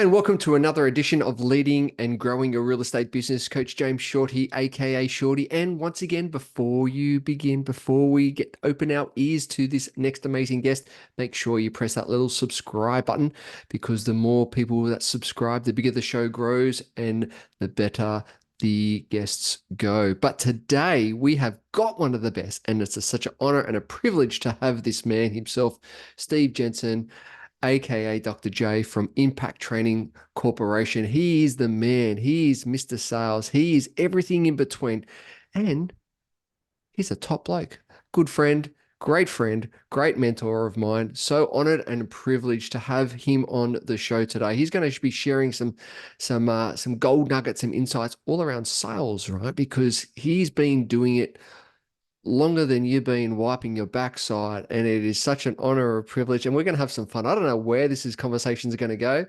G'day and welcome to another edition of Leading and Growing Your Real Estate Business. Coach James Shorty, aka Shorty. And once again, before we get open our ears to this next amazing guest, make sure you press that little subscribe button, because the more people that subscribe, the bigger the show grows and the better the guests go. But today we have got one of the best, and it's such an honor and a privilege to have this man himself, Steve Jensen, aka Dr. J from Impact Training Corporation. He is the man. He is Mr. Sales. He is everything in between. And he's a top bloke, good friend, great mentor of mine. So honored and privileged to have him on the show today. He's going to be sharing some gold nuggets, some insights all around sales, right? Because he's been doing it longer than you've been wiping your backside, and it is such an honor or a privilege, and we're going to have some fun. I don't know where conversations are going to go.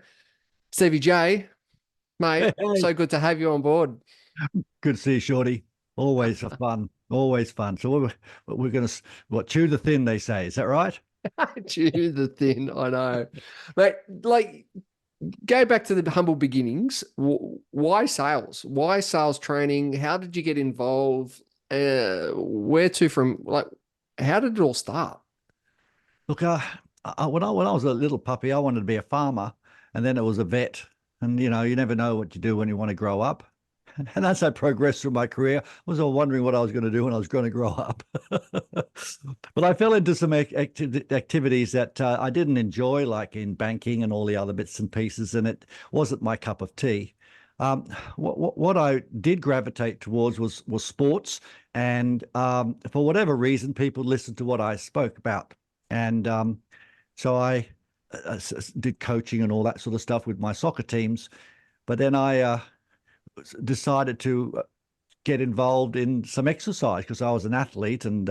Stevie J, mate, Hey, so good to have you on board. good to see you, Shorty. Always fun. Always fun. So we're going to chew the thin, they say. Is that right? Chew the thin, I know. Mate, like, go back to the humble beginnings. Why sales? Why sales training? How did you get involved? Where to from? Like, how did it all start? Look, when I was a little puppy, I wanted to be a farmer, and then it was a vet. And you never know what you do when you want to grow up. And as I progressed through my career, I was all wondering what I was going to do when I was going to grow up. But I fell into some activities that I didn't enjoy, like in banking and all the other bits and pieces, and it wasn't my cup of tea. Um, what I did gravitate towards was sports, and for whatever reason, people listened to what I spoke about, and so I did coaching and all that sort of stuff with my soccer teams. But then I decided to get involved in some exercise because I was an athlete, and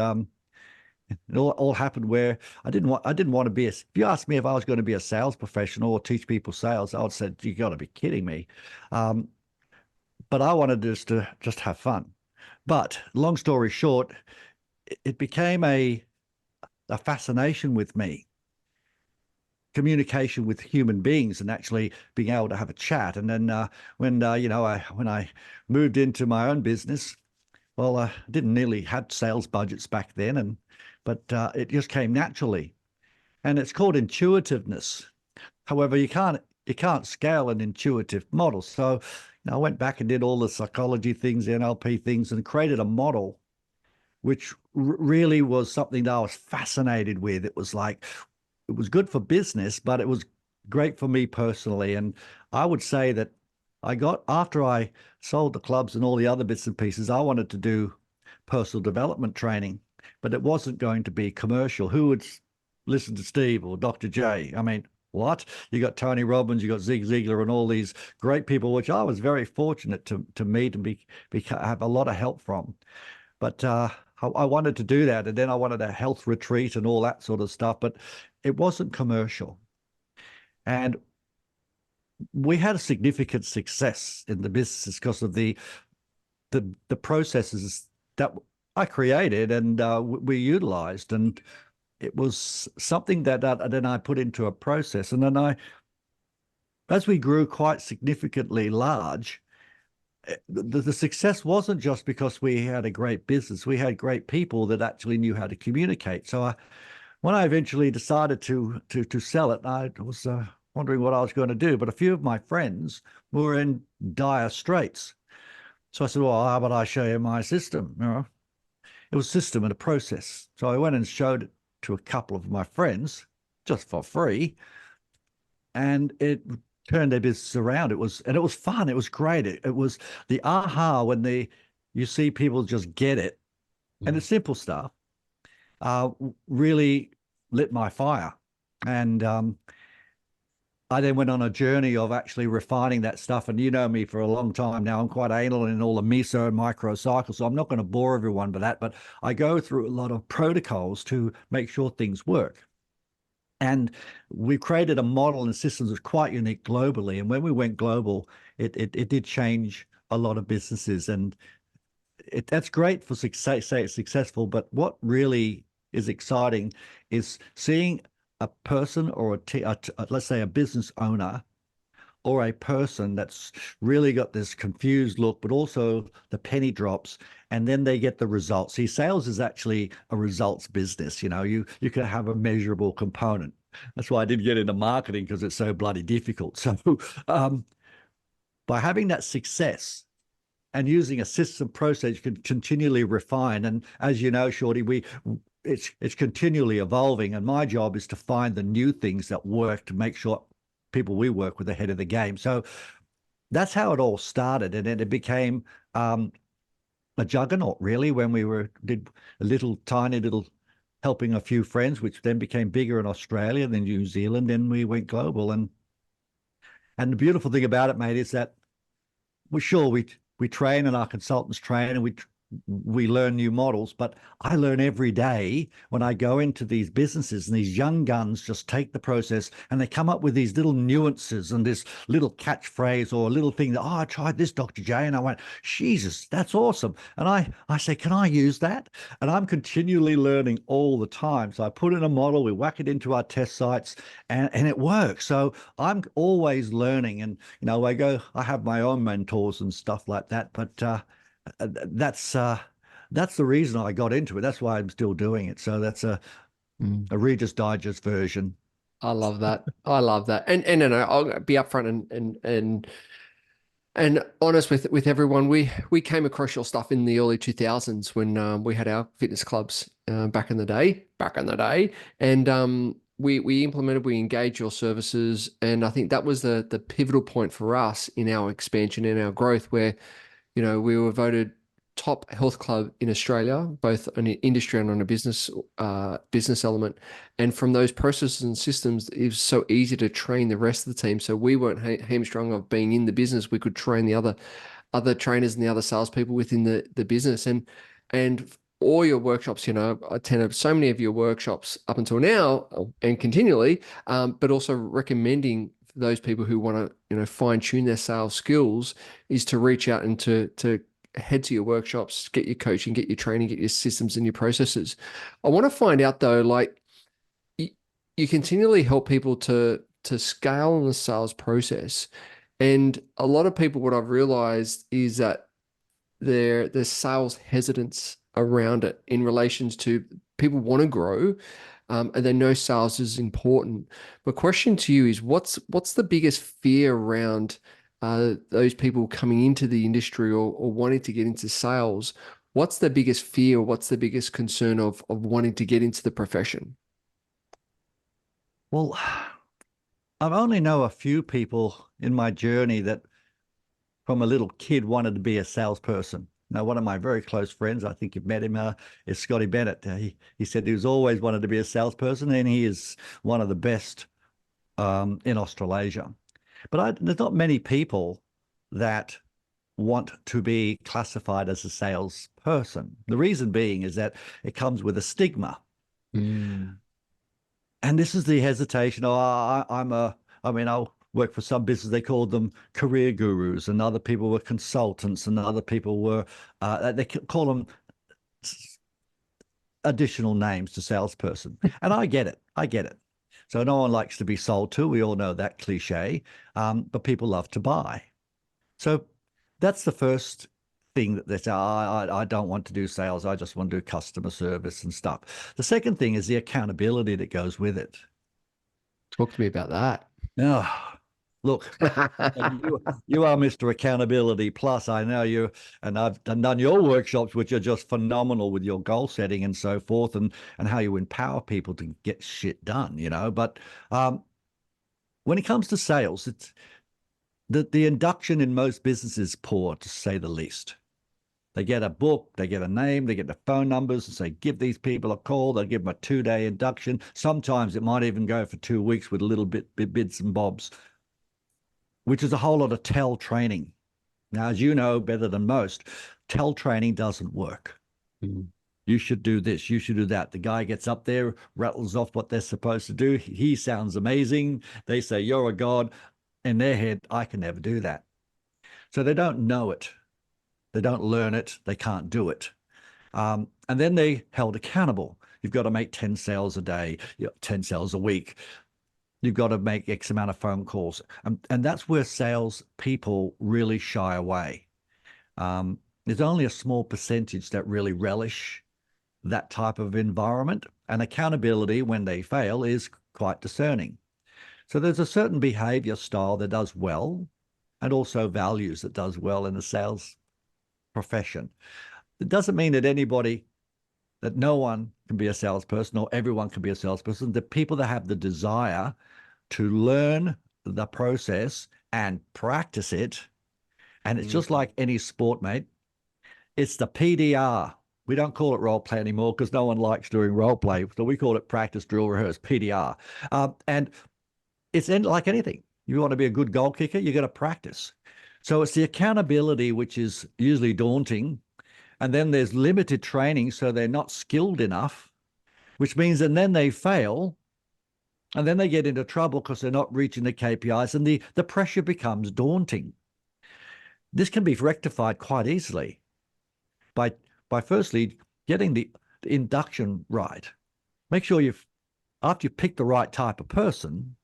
it all happened where I didn't want to be if you asked me if I was going to be a sales professional or teach people sales, I would say you got to be kidding me. Um, but I wanted to just have fun. But long story short, it became a fascination with me, communication with human beings and actually being able to have a chat. And then when I moved into my own business, well, I didn't nearly had sales budgets back then, but it just came naturally. And it's called intuitiveness. However, you can't scale an intuitive model. So I went back and did all the psychology things, the NLP things, and created a model which really was something that I was fascinated with. It was like, it was good for business, but it was great for me personally. And I would say that after I sold the clubs and all the other bits and pieces, I wanted to do personal development training, but it wasn't going to be commercial. Who would listen to Steve or Dr. J? I mean, what? You got Tony Robbins, you got Zig Ziglar, and all these great people, which I was very fortunate to meet and have a lot of help from. But I wanted to do that, and then I wanted a health retreat and all that sort of stuff, but it wasn't commercial. And we had a significant success in the business because of the processes that I created and we utilized, and it was something that then I put into a process. And then as we grew quite significantly large, the success wasn't just because we had a great business. We had great people that actually knew how to communicate. So when I eventually decided to sell it, I was wondering what I was going to do. But a few of my friends were in dire straits. So I said, well, how about I show you my system? It was a system and a process. So I went and showed it to a couple of my friends just for free, and it turned their business around. It was fun. It was great. It was the aha when you see people just get it, and the simple stuff really lit my fire. And I then went on a journey of actually refining that stuff. And you know me for a long time now. I'm quite anal in all the meso and micro cycles, so I'm not going to bore everyone with that. But I go through a lot of protocols to make sure things work. And we created a model and systems that's quite unique globally. And when we went global, it did change a lot of businesses. And that's great for success, say it's successful. But what really is exciting is seeing a person or let's say a business owner or a person that's really got this confused look, but also the penny drops, and then they get the results. See, sales is actually a results business. You can have a measurable component. That's why I did get into marketing, because it's so bloody difficult. So um, by having that success and using a system process, you can continually refine. And as you know, Shorty, it's continually evolving. And my job is to find the new things that work to make sure people we work with are ahead of the game. So that's how it all started, and then it became a juggernaut, really, when did a little tiny little helping a few friends, which then became bigger in Australia, then New Zealand, then we went global. And the beautiful thing about it, mate, is that we train, and our consultants train, and we learn new models, but I learn every day when I go into these businesses, and these young guns just take the process and they come up with these little nuances and this little catchphrase or a little thing that, I tried this, Dr. J, and I went, Jesus, that's awesome. And I say, can I use that? And I'm continually learning all the time. So I put in a model, we whack it into our test sites, and it works. So I'm always learning. And, I have my own mentors and stuff like that, but that's the reason I got into it. That's why I'm still doing it. So that's a Reader's Digest version. I love that. I love that. And no, I'll be upfront and honest with everyone. We came across your stuff in the early 2000s when we had our fitness clubs back in the day. And we implemented, we engaged your services, and I think that was the pivotal point for us in our expansion and our growth, where we were voted top health club in Australia, both on an industry and on a business element. And from those processes and systems, it was so easy to train the rest of the team. So we weren't hamstrung of being in the business. We could train the other trainers and the other salespeople within the business. And all your workshops, I attended so many of your workshops up until now and continually, but also recommending those people who want to, fine tune their sales skills, is to reach out and to head to your workshops, get your coaching, get your training, get your systems and your processes. I want to find out though, like you continually help people to scale in the sales process. And a lot of people, what I've realized is that there's sales hesitance around it in relations to people want to grow, and they know sales is important. My question to you is, what's the biggest fear around those people coming into the industry or wanting to get into sales? What's the biggest fear? What's the biggest concern of wanting to get into the profession? Well, I only know a few people in my journey that from a little kid wanted to be a salesperson. Now, one of my very close friends, I think you've met him, is Scotty Bennett. He said he was always wanted to be a salesperson, and he is one of the best in Australasia. But there's not many people that want to be classified as a salesperson. The reason being is that it comes with a stigma. Mm. And this is the hesitation. I'll work for some business. They called them career gurus, and other people were consultants, and other people were, they call them additional names to salesperson. And I get it. So no one likes to be sold to. We all know that cliche, but people love to buy. So that's the first thing that they say, I don't want to do sales. I just want to do customer service and stuff. The second thing is the accountability that goes with it. Talk to me about that. Oh, look, you are Mr. Accountability Plus. I know you, and I've done your workshops, which are just phenomenal with your goal setting and so forth, and how you empower people to get shit done, But when it comes to sales, it's the induction in most businesses is poor, to say the least. They get a book, they get a name, they get the phone numbers and say, give these people a call. They'll give them a 2-day induction. Sometimes it might even go for 2 weeks with a little bits and bobs, which is a whole lot of tell training. Now, as you know better than most, tell training doesn't work. Mm. You should do this, you should do that. The guy gets up there, rattles off what they're supposed to do. He sounds amazing. They say, you're a god. In their head, I can never do that. So they don't know it. They don't learn it. They can't do it. And then they held accountable. You've got to make 10 sales a day, 10 sales a week. You've got to make X amount of phone calls. And that's where sales people really shy away. There's only a small percentage that really relish that type of environment. And accountability when they fail is quite discerning. So there's a certain behavior style that does well, and also values that does well in the sales profession. It doesn't mean that no one can be a salesperson or everyone can be a salesperson. The people that have the desire to learn the process and practice it, and it's just Mm. like any sport, mate. It's the PDR. We don't call it role play anymore because no one likes doing role play. So we call it practice, drill, rehearse, PDR. And it's like anything. You want to be a good goal kicker, you got to practice. So it's the accountability, which is usually daunting. And then there's limited training, so they're not skilled enough, which means, and then they fail, and then they get into trouble because they're not reaching the KPIs, and the pressure becomes daunting. This can be rectified quite easily by firstly getting the induction right. Make sure after you pick the right type of person,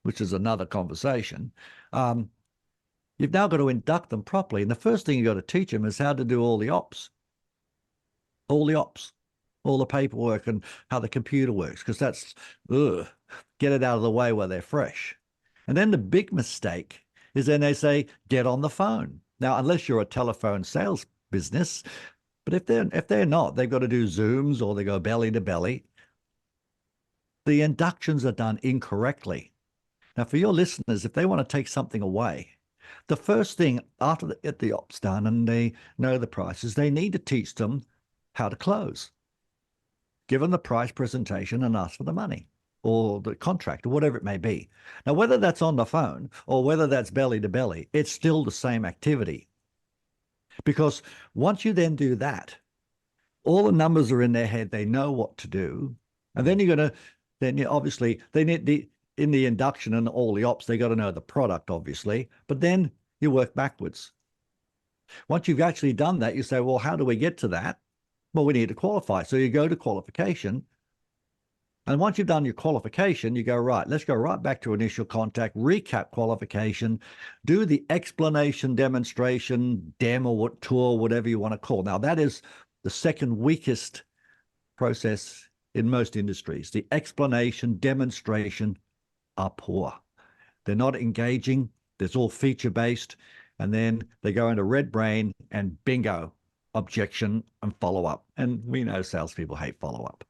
which is another conversation, you've now got to induct them properly. And the first thing you've got to teach them is how to do all the ops, all the ops, all the paperwork and how the computer works, because that's, get it out of the way while they're fresh. And then the big mistake is then they say, get on the phone. Now, unless you're a telephone sales business, but if they're not, they've got to do Zooms or they go belly to belly. The inductions are done incorrectly. Now, for your listeners, if they want to take something away, the first thing after they get the ops done and they know the prices, they need to teach them how to close. Give them the price presentation and ask for the money or the contract or whatever it may be. Now, whether that's on the phone or whether that's belly to belly, it's still the same activity. Because once you then do that, all the numbers are in their head. They know what to do. And then obviously, they need in the induction and all the ops, they got to know the product, obviously. But then you work backwards. Once you've actually done that, you say, well, how do we get to that? Well, we need to qualify. So you go to qualification. And once you've done your qualification, you go, right, let's go right back to initial contact, recap qualification, do the explanation, demonstration, demo, tour, whatever you want to call. Now, that is the second weakest process in most industries. The explanation, demonstration are poor. They're not engaging. It's all feature-based. And then they go into red brain and bingo, objection and follow-up. And we know salespeople hate follow-up.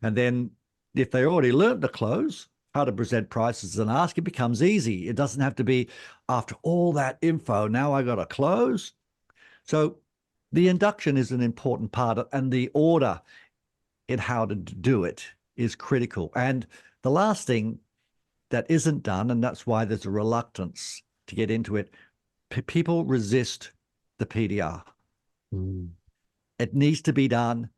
And then if they already learned to close, how to present prices and ask, it becomes easy. It doesn't have to be after all that info, now I got to close. So the induction is an important part, and the order in how to do it is critical. And the last thing that isn't done, and that's why there's a reluctance to get into it, people resist the PDR. Mm. It needs to be done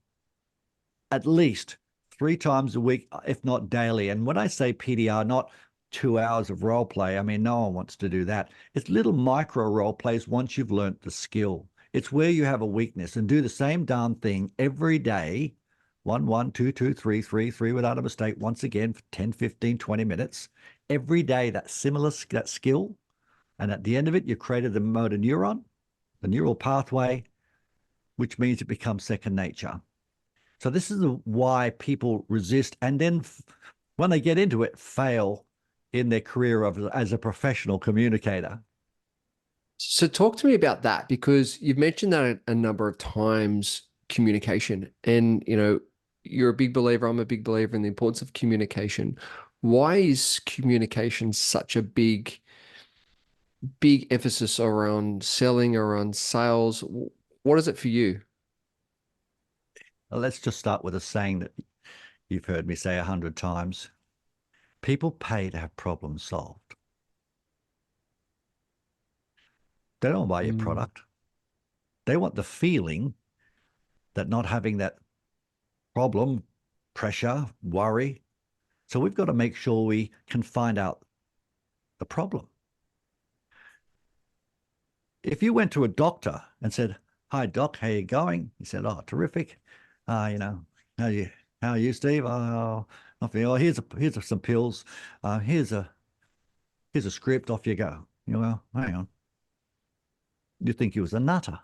at least 3 times a week, if not daily. And when I say PDR, not 2 hours of role play, I mean, no one wants to do that. It's little micro role plays once you've learnt the skill. It's where you have a weakness and do the same darn thing every day. 1, 1, 2, 2, 3, 3, 3 without a mistake. Once again, for 10, 15, 20 minutes. Every day, that skill. And at the end of it, you created the motor neuron, the neural pathway, which means it becomes second nature. So this is why people resist, and then when they get into it, fail in their career as a professional communicator. So talk to me about that, because you've mentioned that a number of times, communication. And, you're a big believer, I'm a big believer in the importance of communication. Why is communication such a big emphasis around selling, around sales? What is it for you? Well, let's just start with a saying that you've heard me say 100 times. People pay to have problems solved. They don't buy your Mm. product. They want the feeling that not having that problem, pressure, worry. So we've got to make sure we can find out the problem. If you went to a doctor and said, "Hi, doc, how you going?" He said, "Oh, terrific. How are you, Steve? Oh, Nothing. Oh, here's some pills. Here's a script. Off you go. Well, hang on. You think he was a nutter?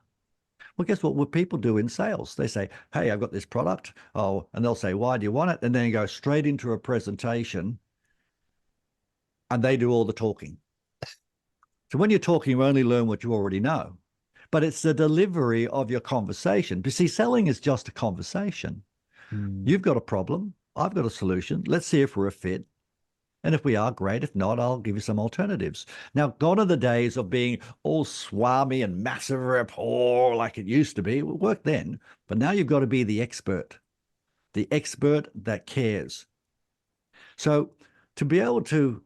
Well, guess what people do in sales? They say, "Hey, I've got this product." Oh, and they'll say, "Why do you want it?" And then you go straight into a presentation, and they do all the talking. So when you're talking, you only learn what you already know. But it's the delivery of your conversation. But see, selling is just a conversation. Mm. You've got a problem. I've got a solution. Let's see if we're a fit. And if we are, great. If not, I'll give you some alternatives. Now, gone are the days of being all swami and massive rapport like it used to be. It worked then. But now you've got to be the expert that cares. So to be able to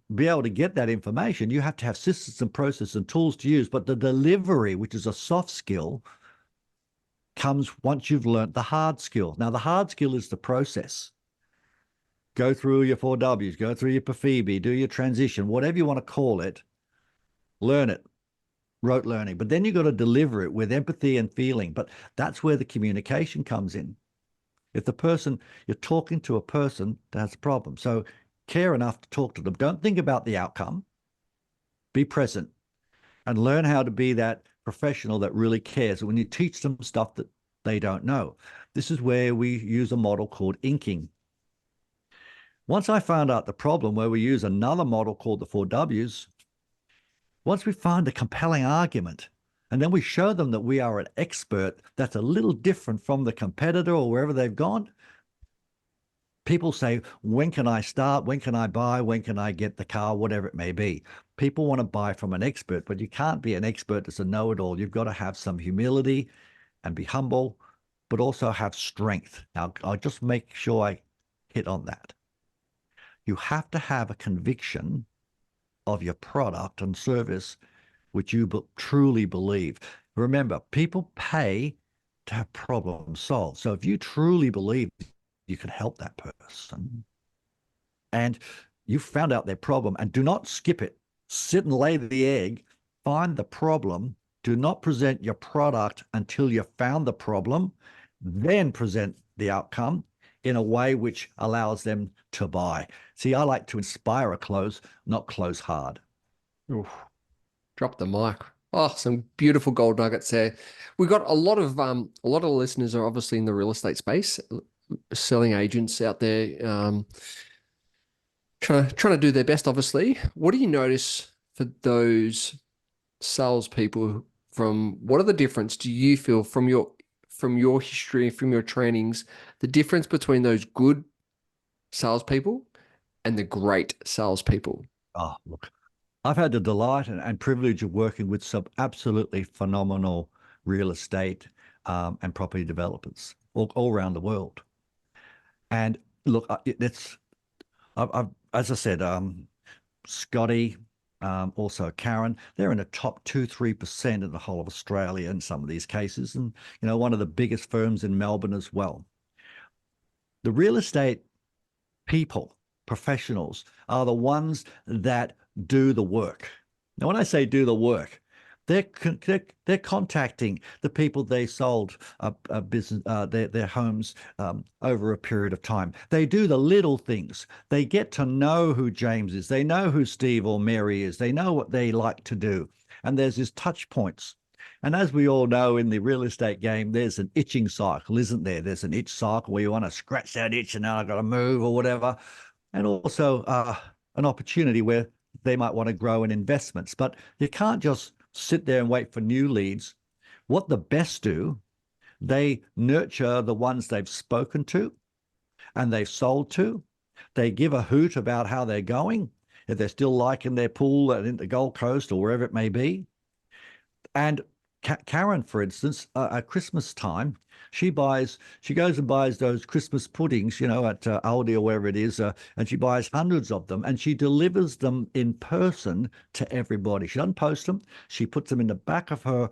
get that information, you have to have systems and processes and tools to use. But the delivery, which is a soft skill, comes once you've learnt the hard skill. Now, the hard skill is the process. Go through your 4Ws, go through your PFEB, do your transition, whatever you want to call it, learn it, rote learning. But then you've got to deliver it with empathy and feeling. But that's where the communication comes in. If you're talking to a person that has a problem. So care enough to talk to them. Don't think about the outcome. Be present and learn how to be that professional that really cares. When you teach them stuff that they don't know, this is where we use a model called inking. Once I found out the problem where we use another model called the 4Ws, once we find a compelling argument, and then we show them that we are an expert that's a little different from the competitor or wherever they've gone, people say, when can I start? When can I buy? When can I get the car? Whatever it may be. People want to buy from an expert, but you can't be an expert that's a know-it-all. You've got to have some humility and be humble, but also have strength. Now, I'll just make sure I hit on that. You have to have a conviction of your product and service, which you truly believe. Remember, people pay to have problems solved. So if you truly believe you can help that person and you found out their problem, and do not skip it, sit and lay the egg, find the problem, do not present your product until you've found the problem, then present the outcome in a way which allows them to buy. See, I like to inspire a close, not close hard. Oof. Drop the mic. Oh, some beautiful gold nuggets there. We got a lot of listeners are obviously in the real estate space, selling agents out there, trying to do their best, obviously. What do you notice for those salespeople? From what are the difference do you feel from your history, from your trainings, the difference between those good salespeople and the great salespeople? Oh, look, I've had the delight and privilege of working with some absolutely phenomenal real estate and property developers all around the world. And look, as I said, Scotty, also Karen, they're in the top 2-3% of the whole of Australia in some of these cases, and one of the biggest firms in Melbourne as well. The real estate people, professionals, are the ones that do the work. Now, when I say do the work, they're contacting the people they sold a business their homes over a period of time. They do the little things. They get to know who James is. They know who Steve or Mary is. They know what they like to do. And there's these touch points. And as we all know in the real estate game, there's an itching cycle, isn't there? There's an itch cycle where you want to scratch that itch and now I've got to move or whatever. And also an opportunity where they might want to grow in investments. But you can't just sit there and wait for new leads. What the best do, they nurture the ones they've spoken to and they've sold to. They give a hoot about how they're going, if they're still liking their pool in the Gold Coast or wherever it may be. And Karen, for instance, at Christmas time, she goes and buys those Christmas puddings, at Aldi or wherever it is, and she buys hundreds of them and she delivers them in person to everybody. She doesn't post them. She puts them in the back of her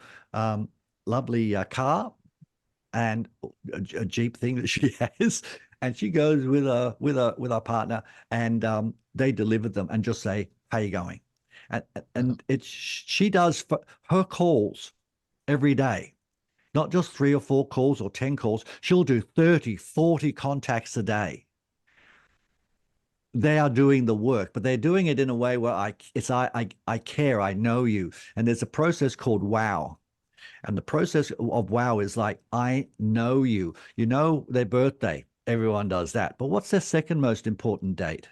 lovely car and a Jeep thing that she has, and she goes with a partner, and they deliver them and just say, "How you going?" And she does her calls every day, not just 3 or 4 calls or 10 calls. She'll do 30, 40 contacts a day. they are doing the work, but they're doing it in a way where I care, I know you. And there's a process called wow. And the process of wow is like, I know you. You know their birthday. Everyone does that. But what's their second most important date?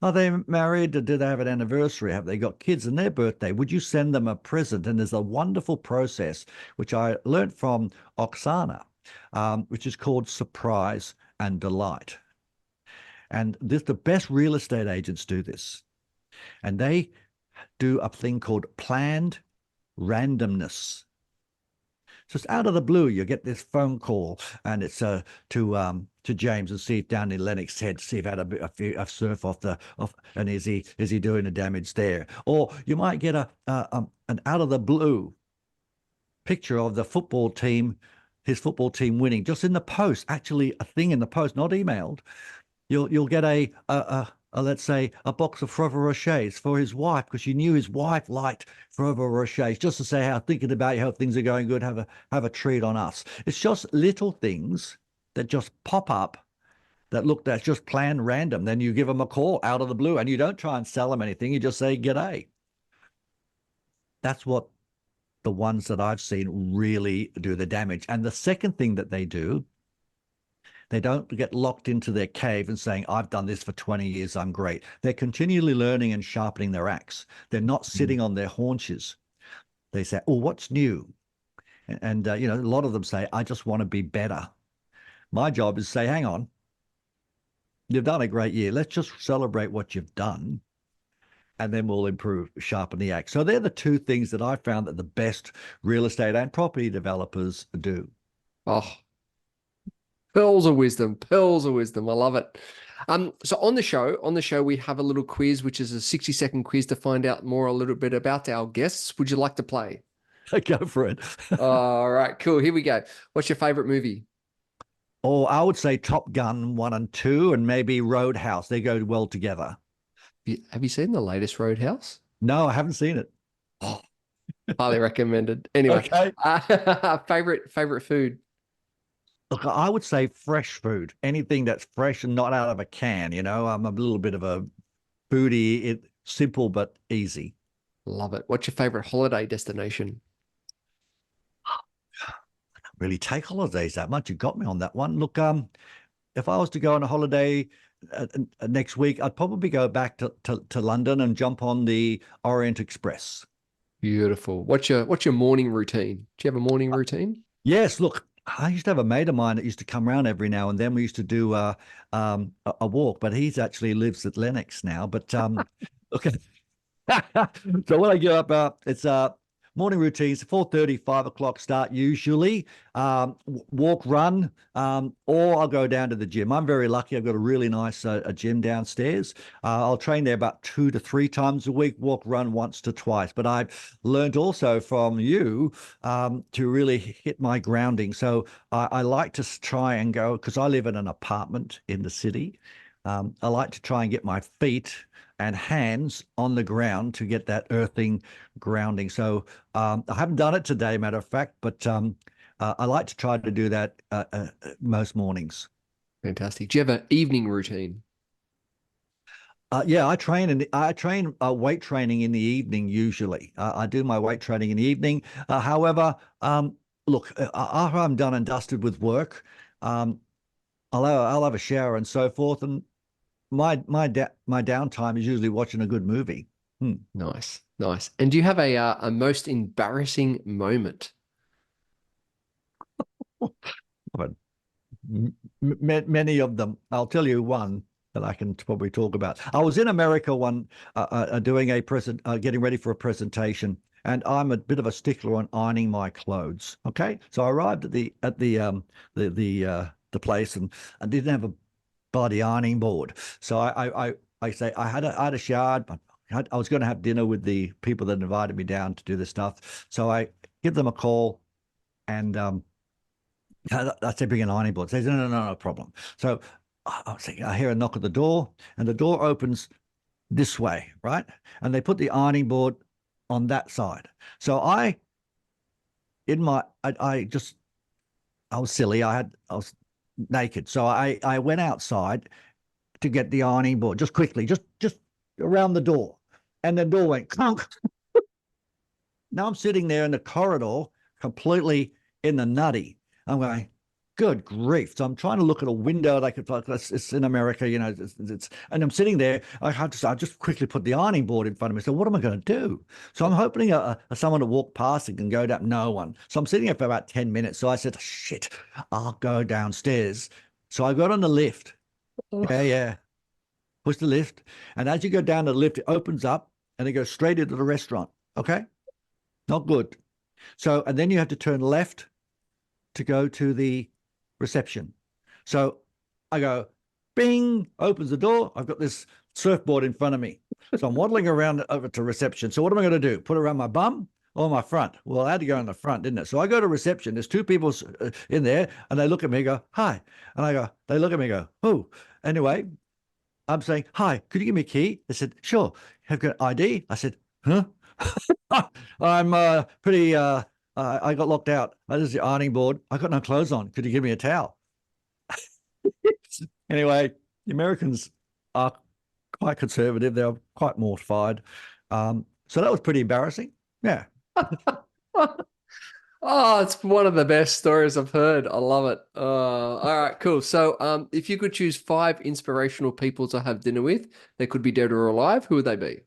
Are they married? Or do they have an anniversary? Have they got kids and their birthday? Would you send them a present? And there's a wonderful process, which I learned from Oksana, which is called surprise and delight. And the best real estate agents do this. And they do a thing called planned randomness. So it's out of the blue. You get this phone call, and it's to James and Steve down in Lennox Head, see if he had a surf off, and is he doing the damage there? Or you might get an out of the blue picture of the football team, his football team winning, just in the post, actually a thing in the post, not emailed. You'll get a let's say a box of Ferrero Rochers for his wife, because you knew his wife liked Ferrero Rochers, just to say how thinking about you, how things are going good, have a treat on us. It's just little things that just pop up that's just planned random. Then you give them a call out of the blue, and you don't try and sell them anything. You just say g'day. That's what the ones that I've seen really do the damage. And the second thing that they do, they don't get locked into their cave and saying, I've done this for 20 years, I'm great. They're continually learning and sharpening their axe. They're not sitting on their haunches. They say, oh, what's new? And a lot of them say, I just want to be better. My job is to say, hang on, you've done a great year. Let's just celebrate what you've done, and then we'll improve, sharpen the axe. So they're the two things that I found that the best real estate and property developers do. Oh, pearls of wisdom, pearls of wisdom. I love it. So on the show, we have a little quiz, which is a 60-second quiz to find out more a little bit about our guests. Would you like to play? Go for it. All right, cool. Here we go. What's your favorite movie? Oh, I would say Top Gun 1 and 2, and maybe Roadhouse. They go well together. Have you seen the latest Roadhouse? No, I haven't seen it. Oh, highly recommended. Anyway, Okay. Favorite food? Look, I would say fresh food, anything that's fresh and not out of a can. I'm a little bit of a foodie. Simple but easy. Love it. What's your favorite holiday destination? Really take holidays that much. You got me on that one. Look, if I was to go on a holiday next week, I'd probably go back to London and jump on the Orient Express. Beautiful. What's your morning routine? Do you have a morning routine? Yes, look, I used to have a mate of mine that used to come around every now and then. We used to do a walk, but he's actually lives at Lennox now. But okay. So when I get up, it's morning routines, 4:30, 5 o'clock start usually. Walk, run, or I'll go down to the gym. I'm very lucky. I've got a really nice a gym downstairs. I'll train there about 2 to 3 times a week, walk, run once to twice. But I've learned also from you to really hit my grounding. So I like to try and go, because I live in an apartment in the city. I like to try and get my feet and hands on the ground to get that earthing grounding. So I haven't done it today, matter of fact, but I like to try to do that most mornings. Fantastic. Do you have an evening routine? Yeah, I train weight training in the evening usually. I do my weight training in the evening. However, look, after I'm done and dusted with work, I'll have a shower and so forth, and my downtime is usually watching a good movie. Nice. And do you have a most embarrassing moment? But many of them. I'll tell you one that I can probably talk about. I was in America doing getting ready for a presentation, and I'm a bit of a stickler on ironing my clothes. Okay, so I arrived at the place, and I didn't have a bloody ironing board. So I say I had a shower, but I was going to have dinner with the people that invited me down to do this stuff. So I give them a call, and I said, bring an ironing board. They said, no problem. So I hear a knock at the door, and the door opens this way, right? And they put the ironing board on that side. So I was silly. I was naked. So I went outside, to get the ironing board, just quickly, just around the door. And the door went clunk. Now I'm sitting there in the corridor, completely in the nutty. I'm going, good grief. So I'm trying to look at a window like it's in America, you know, and I'm sitting there. I just quickly put the ironing board in front of me. So what am I going to do? So I'm hoping someone to walk past and can go down. No one. So I'm sitting there for about 10 minutes. So I said, shit, I'll go downstairs. So I got on the lift. Yeah, yeah. Push the lift. And as you go down the lift, it opens up and it goes straight into the restaurant. Okay. Not good. So, and then you have to turn left to go to the reception. So I go, bing, opens the door. I've got this surfboard in front of me. So I'm waddling around over to reception. So what am I going to do? Put it around my bum or my front? Well, I had to go in the front, didn't it? So I go to reception. There's two people in there and they look at me and go, hi. And I go, they look at me and go, oh. Anyway, I'm saying, hi, could you give me a key? They said, sure. Have you got ID? I said, huh? I'm pretty, I got locked out. This is the ironing board. I got no clothes on. Could you give me a towel? Anyway, the Americans are quite conservative. They're quite mortified. So that was pretty embarrassing. Yeah. Oh, it's one of the best stories I've heard. I love it. All right, cool. So, if you could choose 5 inspirational people to have dinner with, they could be dead or alive, who would they be?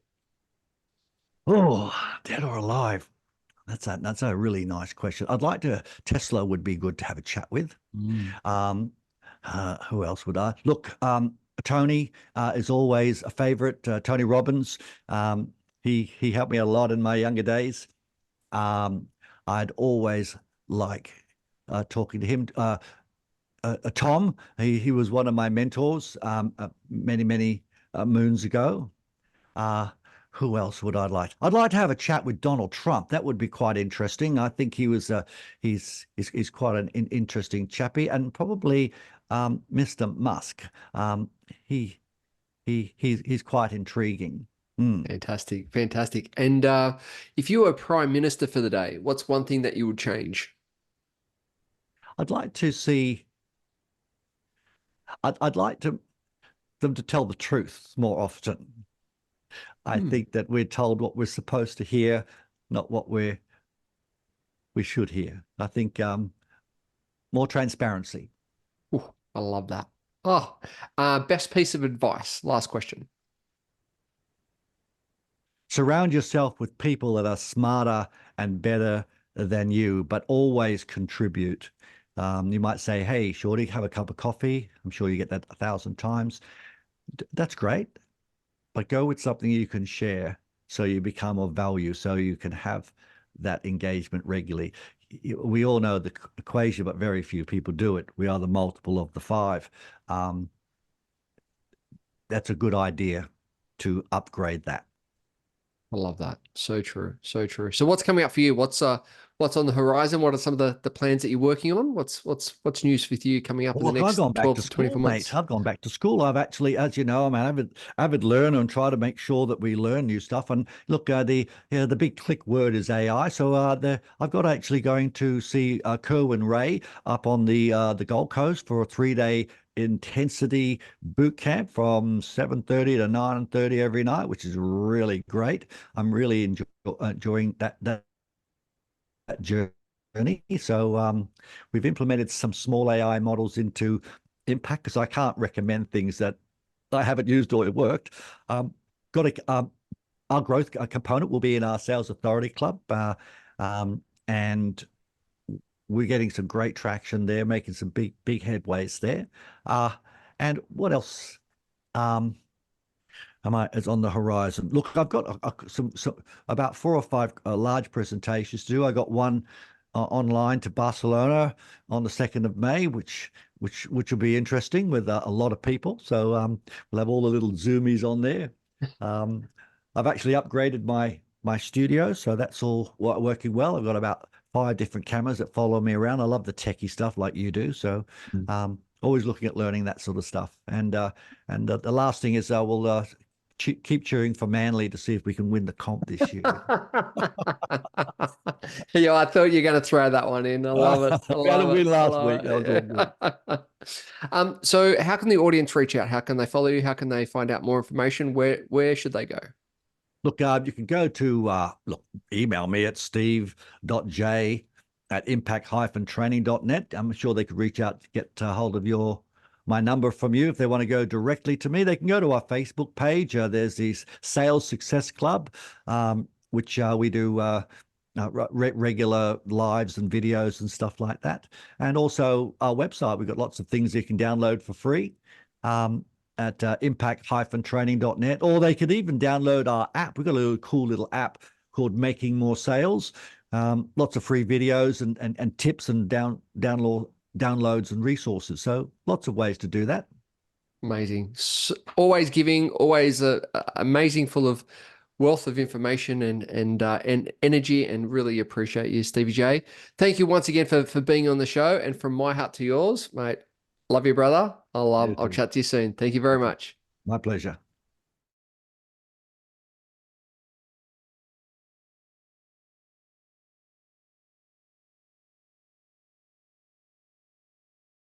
Oh, dead or alive? That's a really nice question. I'd like to. Tesla would be good to have a chat with. Who else would I look? Tony is always a favorite. Tony Robbins. He helped me a lot in my younger days. I'd always like talking to him. Tom, he was one of my mentors many moons ago. Who else would I like? I'd like to have a chat with Donald Trump. That would be quite interesting. I think he's quite an interesting chappy, and probably Mr. Musk. He's quite intriguing. Fantastic, fantastic. And if you were Prime Minister for the day, what's one thing that you would change? I'd like to see. I'd like them to tell the truth more often. I think that we're told what we're supposed to hear, not what we should hear. I think more transparency. Ooh, I love that. Oh, best piece of advice. Last question. Surround yourself with people that are smarter and better than you, but always contribute. You might say, hey, Shorty, have a cup of coffee. I'm sure you get that 1,000 times. That's great. But go with something you can share so you become of value, so you can have that engagement regularly. We all know the equation, but very few people do it. We are the multiple of the 5. That's a good idea to upgrade that. I love that. So true. So true. So what's coming up for you? What's on the horizon? What are some of the plans that you're working on? What's news with you coming up in the Look, I've next gone back 12 to to 24 school, months? mate. I've gone back to school. I've actually, as you know, I'm an avid learner and try to make sure that we learn new stuff. And look, the big click word is AI. So I've got actually going to see Kerwin Ray up on the Gold Coast for a 3-day intensity boot camp from 7:30 to 9:30 every night, which is really great. I'm really enjoying that journey. So we've implemented some small AI models into Impact because I can't recommend things that I haven't used or it worked. Our growth component will be in our Sales Authority Club, and we're getting some great traction there, making some big headways there. And what else? Is on the horizon. Look, I've got some about 4 or 5 large presentations to do. I got one online to Barcelona on the 2nd of May, which will be interesting with a lot of people. So we'll have all the little Zoomies on there. I've actually upgraded my studio, so that's all working well. I've got about 5 different cameras that follow me around. I love the techie stuff like you do. So always looking at learning that sort of stuff. And the last thing is we'll keep cheering for Manly to see if we can win the comp this year. Yeah, I thought you were going to throw that one in. I love it. I We had a love win it. I last week. love That was all good. it. So how can the audience reach out? How can they follow you? How can they find out more information? Where should they go? Look, you can go to, email me at steve.j@impact-training.net. I'm sure they could reach out to get a hold of my number from you. If they want to go directly to me, they can go to our Facebook page. There's this Sales Success Club, which we do regular lives and videos and stuff like that. And also our website, we've got lots of things you can download for free. At impact-training.net, or they could even download our app. We've got a cool little app called Making More Sales. Lots of free videos and tips and downloads and resources. So lots of ways to do that. Amazing. Always giving, always amazing, full of wealth of information and energy, and really appreciate you, Stevie J. Thank you once again for being on the show, and from my heart to yours, mate. Love you, brother. I'll chat to you soon. Thank you very much. My pleasure.